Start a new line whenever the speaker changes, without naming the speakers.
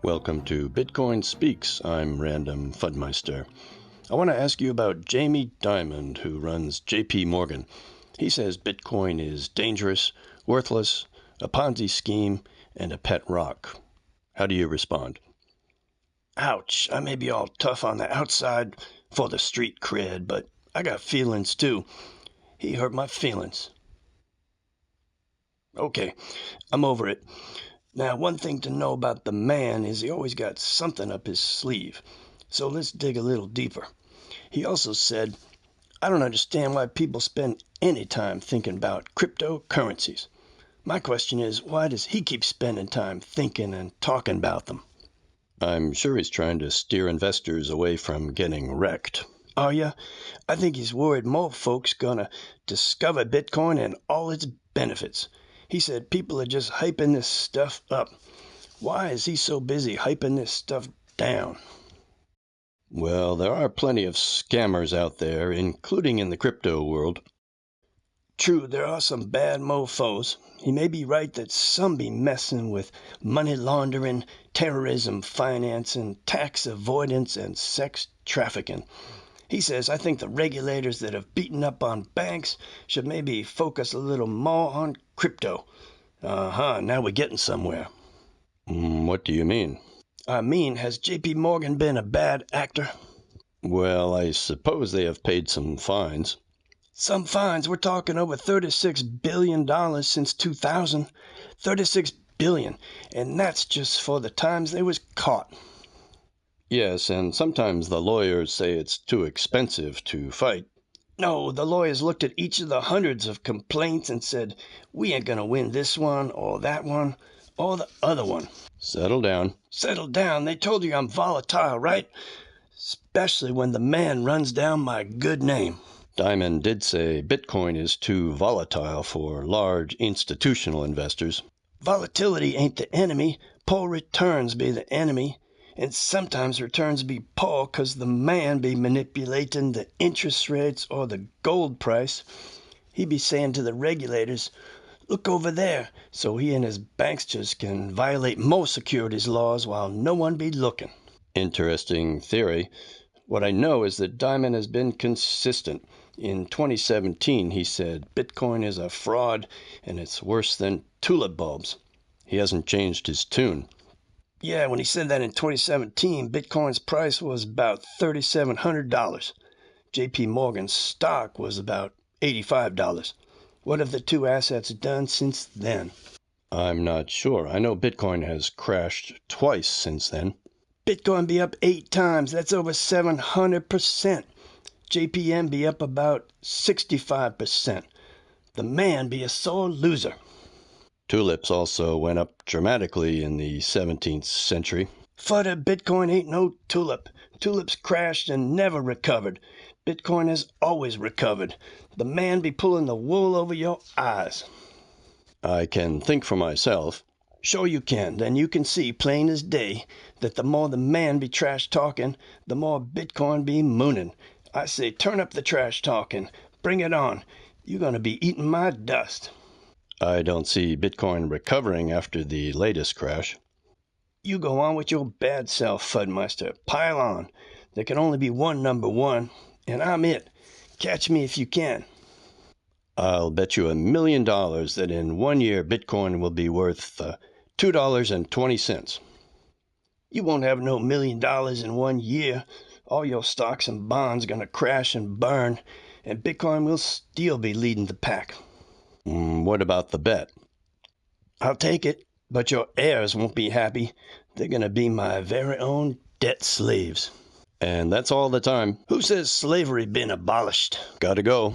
Welcome to Bitcoin Speaks. I'm Random Fudmeister. I want to ask you about Jamie Dimon, who runs JP Morgan. He says Bitcoin is dangerous, worthless, a Ponzi scheme, and a pet rock. How do you respond?
Ouch, I may be all tough on the outside for the street cred, but I got feelings too. He hurt my feelings. Okay, I'm over it. Now, one thing to know about the man is he always got something up his sleeve. So let's dig a little deeper. He also said, I don't understand why people spend any time thinking about cryptocurrencies. My question is, why does he keep spending time thinking and talking about them?
I'm sure he's trying to steer investors away from getting wrecked.
Are ya? I think he's worried more folks gonna discover Bitcoin and all its benefits. He said people are just hyping this stuff up. Why is he so busy hyping this stuff down?
Well, there are plenty of scammers out there, including in the crypto world.
True, there are some bad mofos. He may be right that some be messing with money laundering, terrorism financing, tax avoidance, and sex trafficking. He says, I think the regulators that have beaten up on banks should maybe focus a little more on crypto. Now we're getting somewhere.
What do you mean?
I mean, has JP Morgan been a bad actor?
Well, I suppose they have paid some fines.
Some fines. We're talking over $36 billion since 2000. $36 billion. And that's just for the times they was caught.
Yes, and sometimes the lawyers say it's too expensive to fight.
No, the lawyers looked at each of the hundreds of complaints and said, we ain't gonna win this one, or that one, or the other one.
Settle down.
Settle down? They told you I'm volatile, right? Especially when the man runs down my good name.
Dimon did say Bitcoin is too volatile for large institutional investors.
Volatility ain't the enemy. Poor returns be the enemy. And sometimes returns be poor 'cause the man be manipulating the interest rates or the gold price. He be saying to the regulators, look over there, so he and his banksters can violate more securities laws while no one be looking.
Interesting theory. What I know is that Dimon has been consistent. In 2017, he said Bitcoin is a fraud and it's worse than tulip bulbs. He hasn't changed his tune.
Yeah, when he said that in 2017, Bitcoin's price was about $3,700. JP Morgan's stock was about $85. What have the two assets done since then?
I'm not sure. I know Bitcoin has crashed twice since then.
Bitcoin be up 8 times. That's over 700%. JPM be up about 65%. The man be a sore loser.
Tulips also went up dramatically in the 17th century.
Fudder, Bitcoin ain't no tulip. Tulips crashed and never recovered. Bitcoin has always recovered. The man be pulling the wool over your eyes.
I can think for myself.
Sure you can. Then you can see plain as day that the more the man be trash talking, the more Bitcoin be mooning. I say turn up the trash talking. Bring it on. You're gonna be eating my dust.
I don't see Bitcoin recovering after the latest crash.
You go on with your bad self, Fudmeister. Pile on. There can only be one number one, and I'm it. Catch me if you can.
I'll bet you $1 million that in 1 year Bitcoin will be worth $2.20.
You won't have no $1 million in 1 year. All your stocks and bonds gonna crash and burn, and Bitcoin will still be leading the pack.
What about the bet?
I'll take it, but your heirs won't be happy. They're gonna be my very own debt slaves.
And that's all the time.
Who says slavery been abolished?
Gotta go.